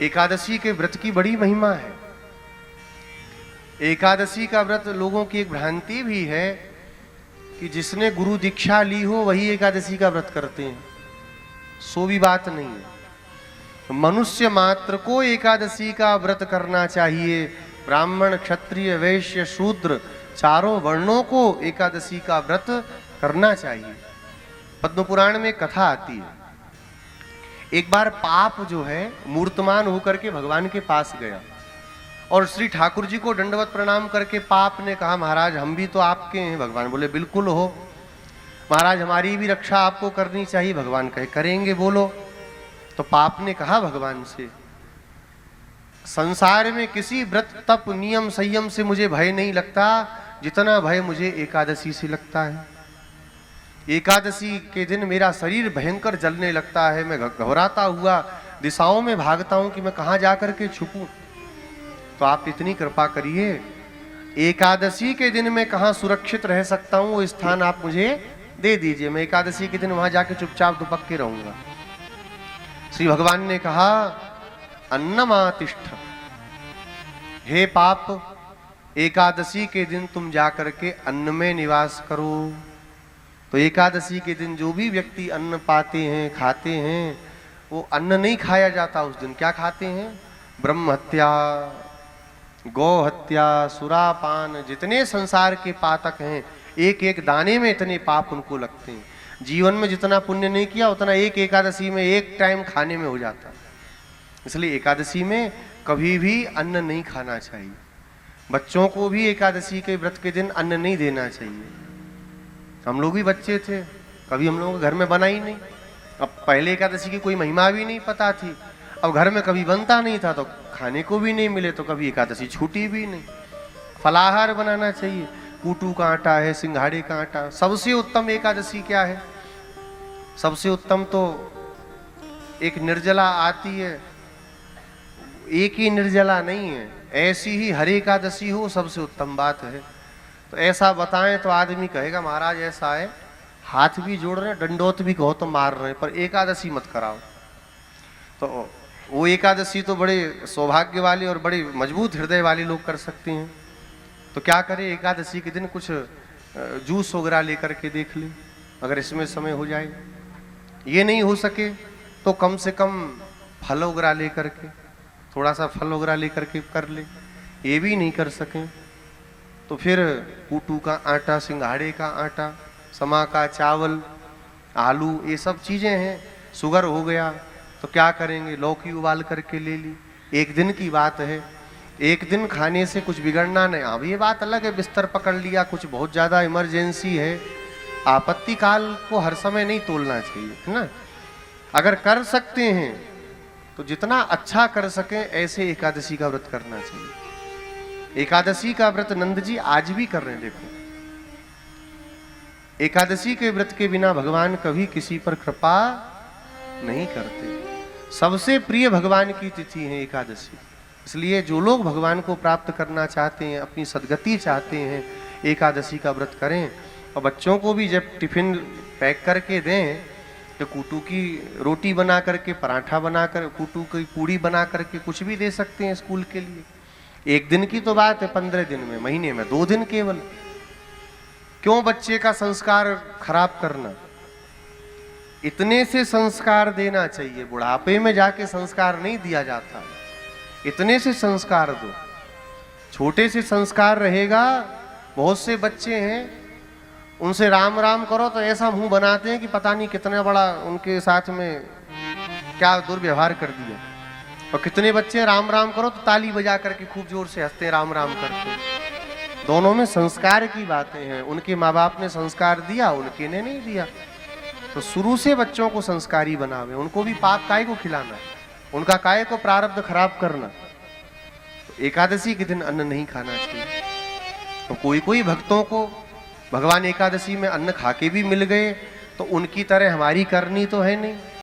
एकादशी के व्रत की बड़ी महिमा है। एकादशी का व्रत लोगों की एक भ्रांति भी है कि जिसने गुरु दीक्षा ली हो वही एकादशी का व्रत करते हैं। सो भी बात नहीं है। मनुष्य मात्र को एकादशी का व्रत करना चाहिए। ब्राह्मण, क्षत्रिय, वैश्य, शूद्र चारों वर्णों को एकादशी का व्रत करना चाहिए। पद्म पुराण में कथा आती है, एक बार पाप जो है मूर्तमान होकर के भगवान के पास गया और श्री ठाकुर जी को दंडवत प्रणाम करके पाप ने कहा, महाराज हम भी तो आपके हैं। भगवान बोले बिल्कुल हो महाराज, हमारी भी रक्षा आपको करनी चाहिए। भगवान कहे करेंगे, बोलो। तो पाप ने कहा भगवान से, संसार में किसी व्रत तप नियम संयम से मुझे भय नहीं लगता जितना भय मुझे एकादशी से लगता है। एकादशी के दिन मेरा शरीर भयंकर जलने लगता है। मैं घबराता हुआ दिशाओं में भागता हूं कि मैं कहां जाकर के छुपूं। तो आप इतनी कृपा करिए, एकादशी के दिन मैं कहां सुरक्षित रह सकता हूं वो स्थान आप मुझे दे दीजिए। मैं एकादशी के दिन वहां जाके चुपचाप दुपक के रहूंगा। श्री भगवान ने कहा, अन्नमातिष्ठ, हे पाप, एकादशी के दिन तुम जाकर के अन्न में निवास करो। तो एकादशी के दिन जो भी व्यक्ति अन्न पाते हैं, खाते हैं, वो अन्न नहीं खाया जाता उस दिन। क्या खाते हैं? ब्रह्म हत्या, गौ हत्या, सुरापान, जितने संसार के पातक हैं, एक एक दाने में इतने पाप उनको लगते हैं। जीवन में जितना पुण्य नहीं किया उतना एक एकादशी में एक टाइम खाने में हो जाता। इसलिए एकादशी में कभी भी अन्न नहीं खाना चाहिए। बच्चों को भी एकादशी के व्रत के दिन अन्न नहीं देना चाहिए। हम लोग भी बच्चे थे, कभी हम लोगों के घर में बना ही नहीं। अब पहले एकादशी की कोई महिमा भी नहीं पता थी। अब घर में कभी बनता नहीं था तो खाने को भी नहीं मिले तो कभी एकादशी छूटी भी नहीं। फलाहार बनाना चाहिए। कूटू का आटा है, सिंघाड़े का आटा। सबसे उत्तम एकादशी क्या है? सबसे उत्तम तो एक निर्जला आती है। एक ही निर्जला नहीं है, ऐसी ही हर एकादशी हो सबसे उत्तम बात है। तो ऐसा बताएं तो आदमी कहेगा महाराज ऐसा है, हाथ भी जोड़ रहे हैं, दंडोत भी कहो तो मार रहे हैं, पर एकादशी मत कराओ। तो वो एकादशी तो बड़े सौभाग्य वाले और बड़े मजबूत हृदय वाले लोग कर सकते हैं। तो क्या करें, एकादशी के दिन कुछ जूस वगैरह लेकर के देख ले, अगर इसमें समय हो जाए। ये नहीं हो सके तो कम से कम फल वगैरह लेकर के, थोड़ा सा फल वगैरह लेकर के कर ले। ये भी नहीं कर सकें तो फिर कूटू का आटा, सिंघाड़े का आटा, समा का चावल, आलू, ये सब चीज़ें हैं। शुगर हो गया तो क्या करेंगे, लौकी उबाल करके ले ली। एक दिन की बात है, एक दिन खाने से कुछ बिगड़ना नहीं। अब ये बात अलग है, बिस्तर पकड़ लिया, कुछ बहुत ज़्यादा इमरजेंसी है, आपत्ति काल को हर समय नहीं तोलना चाहिए, है ना। अगर कर सकते हैं तो जितना अच्छा कर सकें ऐसे एकादशी का व्रत करना चाहिए। एकादशी का व्रत नंद जी आज भी कर रहे हैं। देखो, एकादशी के व्रत के बिना भगवान कभी किसी पर कृपा नहीं करते। सबसे प्रिय भगवान की तिथि है एकादशी। इसलिए जो लोग भगवान को प्राप्त करना चाहते हैं, अपनी सद्गति चाहते हैं, एकादशी का व्रत करें। और बच्चों को भी जब टिफिन पैक करके दें तो कूटू की रोटी बना करके, पराठा बनाकर, कूटू की पूड़ी बना करके कुछ भी दे सकते हैं स्कूल के लिए। एक दिन की तो बात है, 15 दिन में, महीने में 2 दिन केवल। क्यों बच्चे का संस्कार खराब करना? इतने से संस्कार देना चाहिए। बुढ़ापे में जाके संस्कार नहीं दिया जाता, इतने से संस्कार दो। छोटे से संस्कार रहेगा। बहुत से बच्चे हैं, उनसे राम राम करो तो ऐसा मुंह बनाते हैं कि पता नहीं कितना बड़ा उनके साथ में क्या दुर्व्यवहार कर दिया। और कितने बच्चे राम राम करो तो ताली बजा करके खूब जोर से हंसते हैं, राम राम करते हैं। दोनों में संस्कार की बातें हैं। उनके माँ बाप ने संस्कार दिया, उनके ने नहीं दिया। तो शुरू से बच्चों को संस्कारी बनावे। उनको भी पाप काय को खिलाना, उनका काय को प्रारब्ध खराब करना। तो एकादशी के दिन अन्न नहीं खाना चाहिए। तो कोई कोई भक्तों को भगवान एकादशी में अन्न खा के भी मिल गए तो उनकी तरह हमारी करनी तो है नहीं।